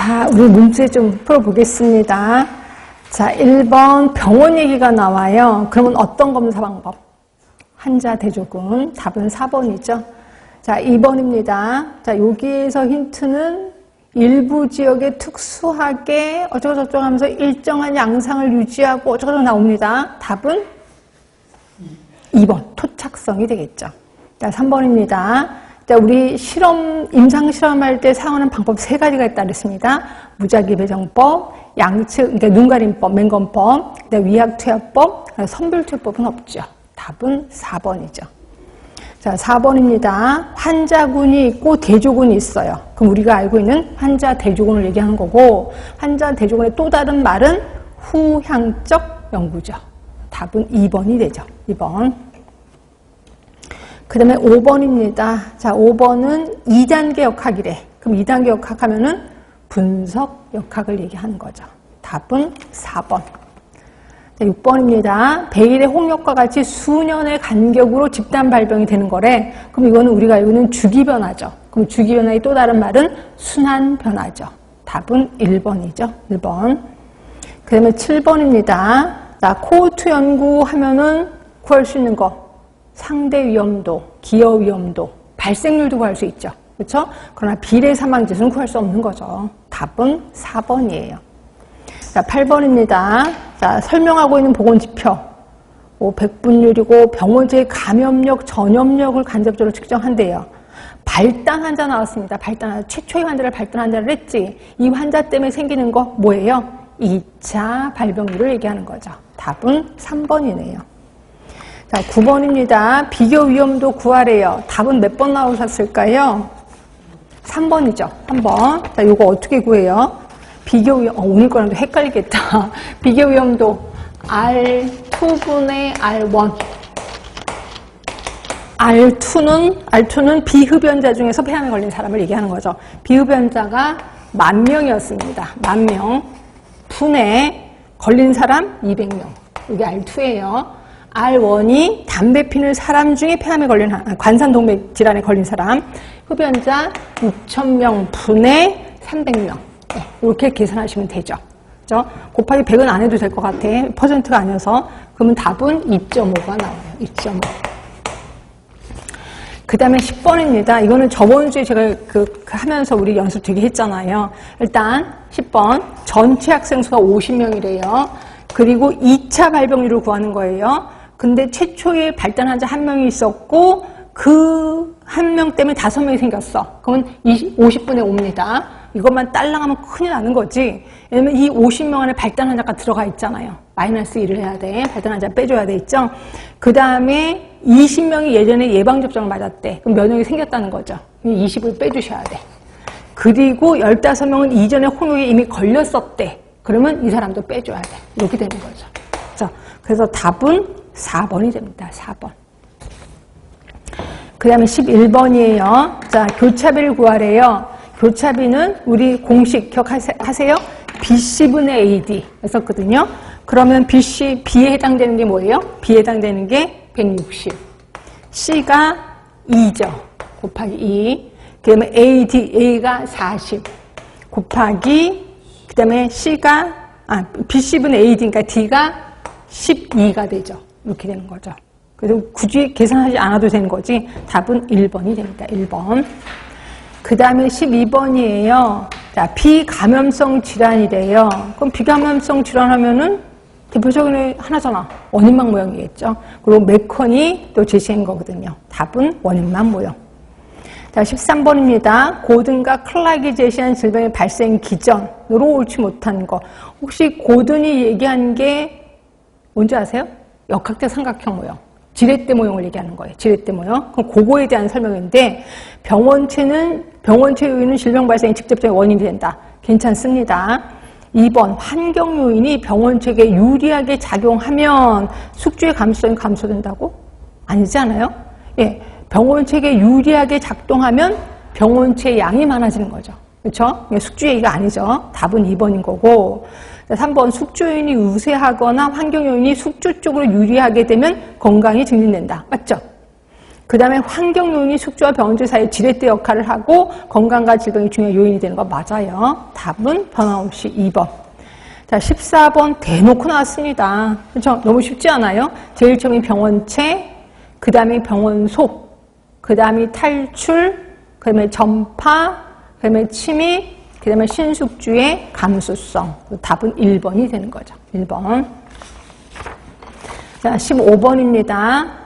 자, 우리 문제 좀 풀어보겠습니다. 자, 1번 병원 얘기가 나와요. 그러면 어떤 검사 방법? 환자 대조군. 답은 4번이죠. 자, 2번입니다. 자, 여기에서 힌트는 일부 지역에 특수하게 어쩌고저쩌고 하면서 일정한 양상을 유지하고 어쩌고저쩌고 나옵니다. 답은 2번. 토착성이 되겠죠. 자, 3번입니다. 자, 우리 임상 실험할 때 사용하는 방법 3가지가 있다 그랬습니다. 무작위 배정법, 양측, 그러니까 눈가림법, 맹검법, 위약투약법, 선별투약법은 없죠. 답은 4번이죠. 자, 4번입니다. 환자군이 있고 대조군이 있어요. 그럼 우리가 알고 있는 환자 대조군을 얘기하는 거고, 환자 대조군의 또 다른 말은 후향적 연구죠. 답은 2번이 되죠. 2번. 그 다음에 5번입니다. 자, 5번은 2단계 역학이래. 그럼 2단계 역학하면은 분석 역학을 얘기하는 거죠. 답은 4번. 자, 6번입니다. 베일의 홍역과 같이 수년의 간격으로 집단 발병이 되는 거래. 그럼 이거는 우리가 알고 있는 주기변화죠. 그럼 주기변화의 또 다른 말은 순환변화죠. 답은 1번이죠. 1번. 그 다음에 7번입니다. 자, 코호르트 연구하면은 구할 수 있는 거. 상대 위험도, 기여 위험도, 발생률도 구할 수 있죠. 그렇죠? 그러나 비례 사망지수는 구할 수 없는 거죠. 답은 4번이에요. 자, 8번입니다. 자, 설명하고 있는 보건지표. 백분율이고 병원체의 감염력, 전염력을 간접적으로 측정한대요. 발단 환자 나왔습니다. 발단 환자, 최초의 환자를 발단 환자를 했지. 이 환자 때문에 생기는 거 뭐예요? 2차 발병률을 얘기하는 거죠. 답은 3번이네요. 자, 9번입니다. 비교 위험도 구하래요. 답은 몇 번 나오셨을까요? 3번이죠. 3번. 자, 요거 어떻게 구해요? 비교 위험, 오늘 거랑도 헷갈리겠다. 비교 위험도 R2분의 R1. R2는 비흡연자 중에서 폐암에 걸린 사람을 얘기하는 거죠. 비흡연자가 10,000명이었습니다. 10,000명. 분에 걸린 사람 200명. 이게 R2예요. R1이 담배 피는 사람 중에 폐암에 걸린 관상동맥 질환에 걸린 사람, 흡연자 6,000명 분에 300명. 네, 이렇게 계산하시면 되죠. 그죠? 곱하기 100은 안 해도 될 것 같아. 퍼센트가 아니어서. 그러면 답은 2.5가 나와요. 2.5. 그 다음에 10번입니다. 이거는 저번 주에 제가 하면서 우리 연습 되게 했잖아요. 일단 10번. 전체 학생 수가 50명이래요. 그리고 2차 발병률을 구하는 거예요. 근데 최초에 발단 환자 1명이 있었고 그 1명 때문에 5명이 생겼어. 그러면 50분의 5입니다. 이것만 딸랑하면 큰일 나는 거지. 왜냐면 이 50명 안에 발단 환자가 들어가 있잖아요. 마이너스 1을 해야 돼. 발단 환자 빼줘야 돼 있죠. 그 다음에 20명이 예전에 예방접종을 맞았대. 그럼 면역이 생겼다는 거죠. 20을 빼주셔야 돼. 그리고 15명은 이전에 홍역에 이미 걸렸었대. 그러면 이 사람도 빼줘야 돼. 이렇게 되는 거죠. 자, 그래서 답은 4번이 됩니다. 4번. 그 다음에 11번이에요. 자, 교차비를 구하래요. 교차비는 우리 공식 기억하세요? BC분의 AD 했었거든요. 그러면 B에 해당되는 게 뭐예요? B에 해당되는 게 160. C가 2죠. 곱하기 2. 그 다음에 A가 40. 곱하기 그 다음에 BC분의 AD니까 D가 12가 되죠. 이렇게 되는 거죠. 그래서 굳이 계산하지 않아도 되는 거지. 답은 1번이 됩니다. 1번. 그 다음에 12번이에요. 자, 비감염성 질환이래요. 그럼 비감염성 질환 하면은 대표적인 게 하나잖아. 원인막 모형이겠죠. 그리고 메컨이 또 제시한 거거든요. 답은 원인막 모형. 자, 13번입니다. 고든과 클락이 제시한 질병의 발생 기전으로 옳지 못한 거. 혹시 고든이 얘기한 게 뭔지 아세요? 역학적 삼각형 모형. 지렛대 모형을 얘기하는 거예요. 지렛대 모형. 그럼 그거에 대한 설명인데 병원체 요인은 질병 발생의 직접적인 원인이 된다. 괜찮습니다. 2번 환경 요인이 병원체에 유리하게 작용하면 숙주의 감수성이 감소된다고? 아니지 않아요? 예. 병원체에 유리하게 작동하면 병원체 양이 많아지는 거죠. 그렇죠? 숙주 얘기가 아니죠. 답은 2번인 거고. 3번 숙주 요인이 우세하거나 환경 요인이 숙주 쪽으로 유리하게 되면 건강이 증진된다. 맞죠? 그 다음에 환경 요인이 숙주와 병원주 사이의 지렛대 역할을 하고 건강과 질병이 중요한 요인이 되는 거 맞아요. 답은 변함없이 2번. 자, 14번 대놓고 나왔습니다. 그렇죠? 너무 쉽지 않아요? 제일 처음이 병원체, 그 다음에 병원소, 그 다음에 탈출, 그 다음에 전파, 그 다음에 침입, 그 다음에 신숙주의 감수성. 답은 1번이 되는 거죠. 1번. 자, 15번입니다.